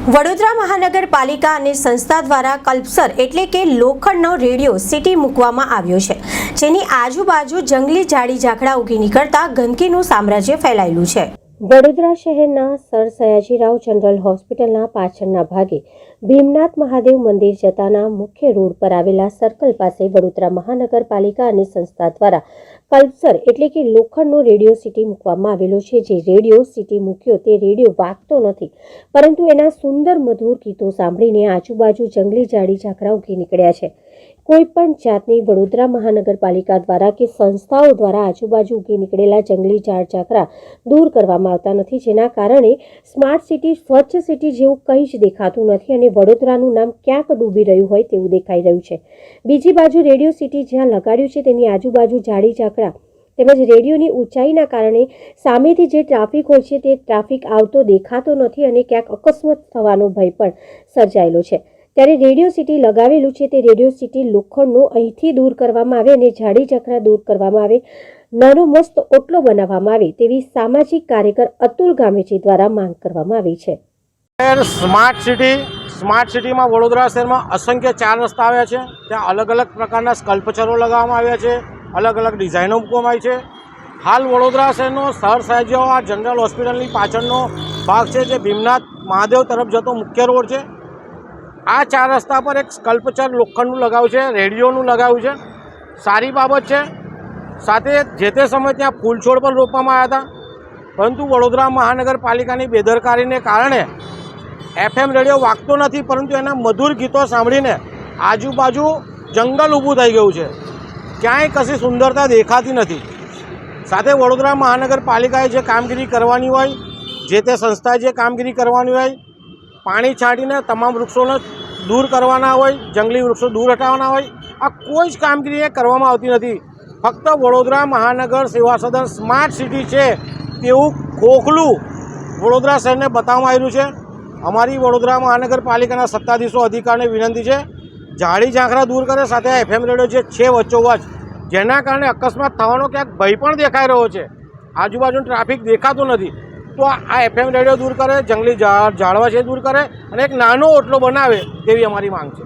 વડોદરા મહાનગરપાલિકા અને સંસ્થા દ્વારા કલ્પસર એટલે કે લોખંડનો રેડિયો સિટી મૂકવામાં આવ્યો છે, જેની આજુબાજુ જંગલી ઝાડી ઝાકડા ઉગી નીકળતા ગંદકીનું સામ્રાજ્ય ફેલાયેલું છે। વડોદરા શહેરના સર સયાજીરાવ જનરલ હોસ્પિટલના પાછળના ભાગે ભીમનાથ મહાદેવ મંદિર જતાના મુખ્ય રોડ પર આવેલા સર્કલ પાસે વડોદરા મહાનગરપાલિકા અને સંસ્થા દ્વારા કલ્પસર એટલે કે લોખંડનો રેડિયો સિટી મૂકવામાં આવેલો છે। જે રેડિયો સિટી મૂક્યો તે રેડિયો વાગતો નથી, પરંતુ એના સુંદર મધુર ગીતો સાંભળીને આજુબાજુ જંગલી ઝાડી ઝાકડા ઉગી નીકળ્યા છે। કોઈ પણ જાતની વડોદરા મહાનગરપાલિકા દ્વારા કે સંસ્થાઓ દ્વારા આજુબાજુ ઉગી નીકળેલા જંગલી ઝાડ ઝાકડા દૂર કરવામાં આવતા નથી, જેના કારણે સ્માર્ટ સિટી, સ્વચ્છ સિટી જેવું કંઈ જ દેખાતું નથી અને વડોદરાનું નામ ક્યાંક ડૂબી રહ્યું હોય તેવું દેખાઈ રહ્યું છે। બીજી બાજુ રેડિયો સિટી જ્યાં લગાડ્યું છે તેની આજુબાજુ ઝાડી ઝાકડા તેમજ રેડિયોની ઊંચાઈના કારણે સામેથી જે ટ્રાફિક હોય છે તે ટ્રાફિક આવતો દેખાતો નથી અને ક્યાંક અકસ્માત થવાનો ભય પણ સર્જાયેલો છે। ત્યારે રેડિયો સિટી લગાવેલું છે તે રેડિયો સિટી લોખંડનું અહીંથી દૂર કરવામાં આવે અને ઝાડી ઝાકડા દૂર કરવામાં આવે, નાનો મસ્ત ઓટલો બનાવવામાં આવે તેવી સામાજિક કાર્યકર અતુલ ગામેજી દ્વારા માંગ કરવામાં આવી છે। સ્માર્ટ સિટીમાં વડોદરા શહેરમાં અસંખ્ય 4 રસ્તા આવ્યા છે। ત્યાં અલગ અલગ પ્રકારના સ્કલ્પચરો લગાવવામાં આવ્યા છે, અલગ અલગ ડિઝાઇનો મૂકવામાં આવી છે। હાલ વડોદરા શહેરનો સર સયાજીરાવ જનરલ હોસ્પિટલની પાછળનો ભાગ છે, જે ભીમનાથ મહાદેવ તરફ જતો મુખ્ય રોડ છે। આ 4 રસ્તા પર એક સ્કલ્પચર લોખંડનું લગાવ્યું છે, રેડિયોનું લગાવ્યું છે, સારી બાબત છે। સાથે જે તે સમયે ત્યાં ફૂલ છોડ પણ રોપવામાં આવ્યા હતા, પરંતુ વડોદરા મહાનગરપાલિકાની બેદરકારીને કારણે FM રેડિયો વાગતો નથી, પરંતુ એના મધુર ગીતો સાંભળીને આજુબાજુ જંગલ ઊભું થઈ ગયું છે, ક્યાંય કશી સુંદરતા દેખાતી નથી। સાથે વડોદરા મહાનગરપાલિકાએ જે કામગીરી કરવાની હોય, જે તે સંસ્થાએ જે કામગીરી કરવાની હોય, પાણી છાંટીને તમામ વૃક્ષોને દૂર કરવાના હોય, જંગલી વૃક્ષો દૂર હટાવવાના હોય, આ કોઈ જ કામગીરી કરવામાં આવતી નથી। ફક્ત વડોદરા મહાનગર સેવા સદન સ્માર્ટ સિટી છે તેવું ખોખલું વડોદરા શહેરને બતાવવામાં આવ્યું છે। અમારી વડોદરા મહાનગરપાલિકાના સત્તાધીશો અધિકારીને વિનંતી છે, ઝાડી ઝાંખરા દૂર કરે, સાથે FM રેડિયો જે છે વચ્ચોવચ, જેના કારણે અકસ્માત થવાનો ક્યાંક ભય પણ દેખાઈ રહ્યો છે, આજુબાજુનું ટ્રાફિક દેખાતું નથી, તો આ FM રેડિયો દૂર કરે, જંગલી ઝાડવા છે દૂર કરે અને એક નાનો ઓટલો બનાવે તેવી અમારી માંગ છે।